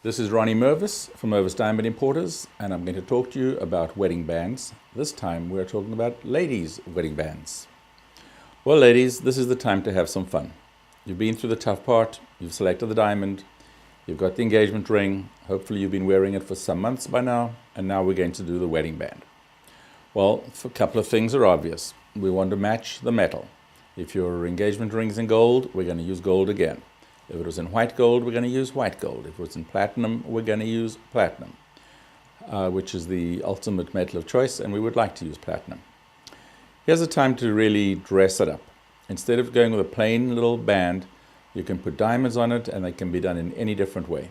This is Ronnie Mervis from Mervis Diamond Importers, and I'm going to talk to you about wedding bands. This time we're talking about ladies' wedding bands. Well, ladies, this is the time to have some fun. You've been through the tough part, you've selected the diamond, you've got the engagement ring, hopefully you've been wearing it for some months by now, and now we're going to do the wedding band. Well, a couple of things are obvious. We want to match the metal. If your engagement ring is in gold, we're going to use gold again. If it was in white gold, we're going to use white gold. If it was in platinum, we're going to use platinum, which is the ultimate metal of choice, and we would like to use platinum. Here's a time to really dress it up. Instead of going with a plain little band, you can put diamonds on it, and they can be done in any different way.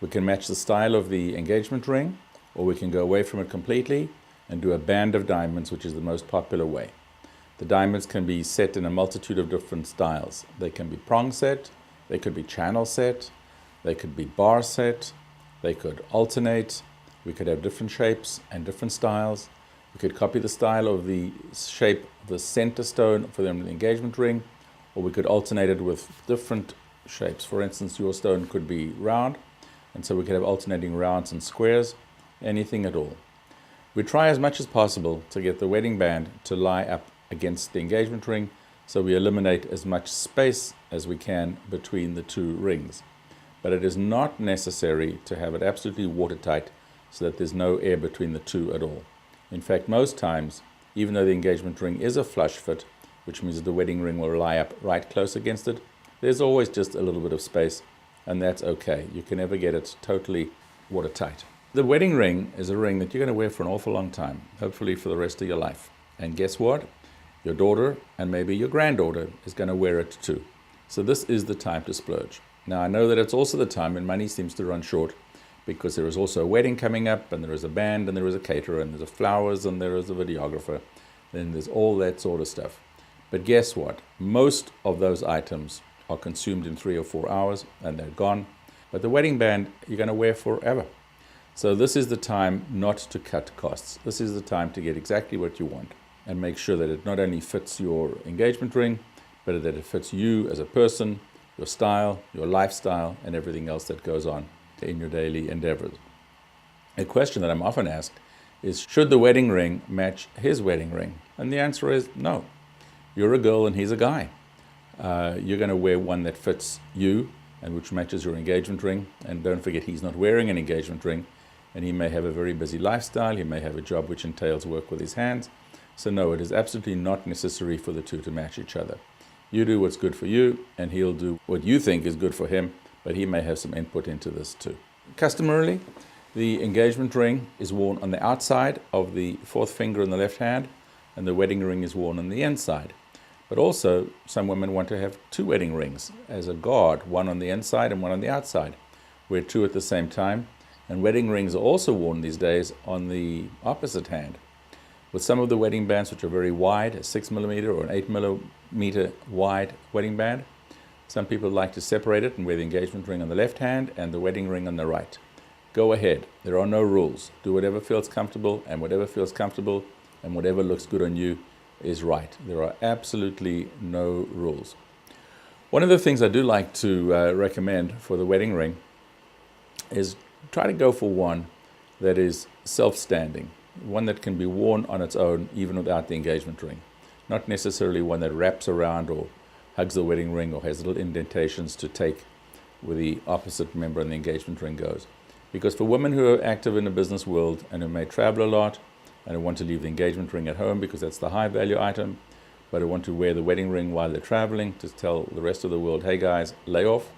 We can match the style of the engagement ring, or we can go away from it completely and do a band of diamonds, which is the most popular way. The diamonds can be set in a multitude of different styles. They can be prong set, they could be channel set, they could be bar set, they could alternate, we could have different shapes and different styles. We could copy the style of the shape of the center stone for the engagement ring, or we could alternate it with different shapes. For instance, your stone could be round, and so we could have alternating rounds and squares, anything at all. We try as much as possible to get the wedding band to lie up against the engagement ring, so we eliminate as much space as we can between the two rings. But it is not necessary to have it absolutely watertight so that there's no air between the two at all. In fact, most times, even though the engagement ring is a flush fit, which means that the wedding ring will lie up right close against it, there's always just a little bit of space, and that's okay. You can never get it totally watertight. The wedding ring is a ring that you're going to wear for an awful long time, hopefully for the rest of your life. And guess what? Your daughter and maybe your granddaughter is going to wear it too. So this is the time to splurge. Now I know that it's also the time when money seems to run short, because there is also a wedding coming up, and there is a band, and there is a caterer, and there's flowers, and there is a videographer, then there's all that sort of stuff. But guess what? Most of those items are consumed in 3 or 4 hours and they're gone. But the wedding band you're going to wear forever. So this is the time not to cut costs. This is the time to get exactly what you want and make sure that it not only fits your engagement ring, but that it fits you as a person, your style, your lifestyle, and everything else that goes on in your daily endeavors. A question that I'm often asked is, should the wedding ring match his wedding ring? And the answer is no. You're a girl and he's a guy. You're going to wear one that fits you and which matches your engagement ring. And don't forget, he's not wearing an engagement ring, and he may have a very busy lifestyle. He may have a job which entails work with his hands. So no, it is absolutely not necessary for the two to match each other. You do what's good for you, and he'll do what you think is good for him, but he may have some input into this too. Customarily, the engagement ring is worn on the outside of the fourth finger in the left hand, and the wedding ring is worn on the inside. But also, some women want to have 2 wedding rings as a guard, one on the inside and one on the outside. Wear 2 at the same time, and wedding rings are also worn these days on the opposite hand. With some of the wedding bands which are very wide, a 6mm or an 8mm wide wedding band, some people like to separate it and wear the engagement ring on the left hand and the wedding ring on the right. Go ahead. There are no rules. Do whatever feels comfortable, and whatever feels comfortable and whatever looks good on you is right. There are absolutely no rules. One of the things I do like to recommend for the wedding ring is try to go for one that is self-standing, one that can be worn on its own even without the engagement ring. Not necessarily one that wraps around or hugs the wedding ring or has little indentations to take where the opposite member on the engagement ring goes. Because for women who are active in the business world and who may travel a lot and who want to leave the engagement ring at home because that's the high value item, but who want to wear the wedding ring while they're traveling to tell the rest of the world, hey guys, lay off,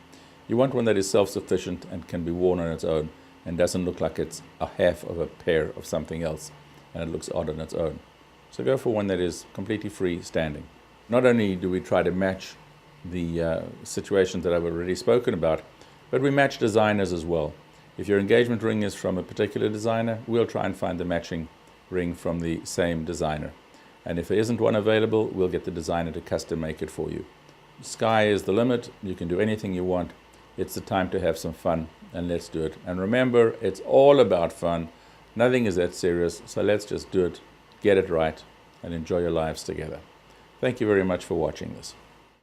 you want one that is self-sufficient and can be worn on its own and doesn't look like it's a half of a pair of something else and it looks odd on its own. So go for one that is completely free-standing. Not only do we try to match the situations that I've already spoken about, but we match designers as well. If your engagement ring is from a particular designer, we'll try and find the matching ring from the same designer. And if there isn't one available, we'll get the designer to custom make it for you. Sky is the limit. You can do anything you want. It's the time to have some fun, and let's do it. And remember, it's all about fun. Nothing is that serious, so let's just do it, get it right, and enjoy your lives together. Thank you very much for watching this.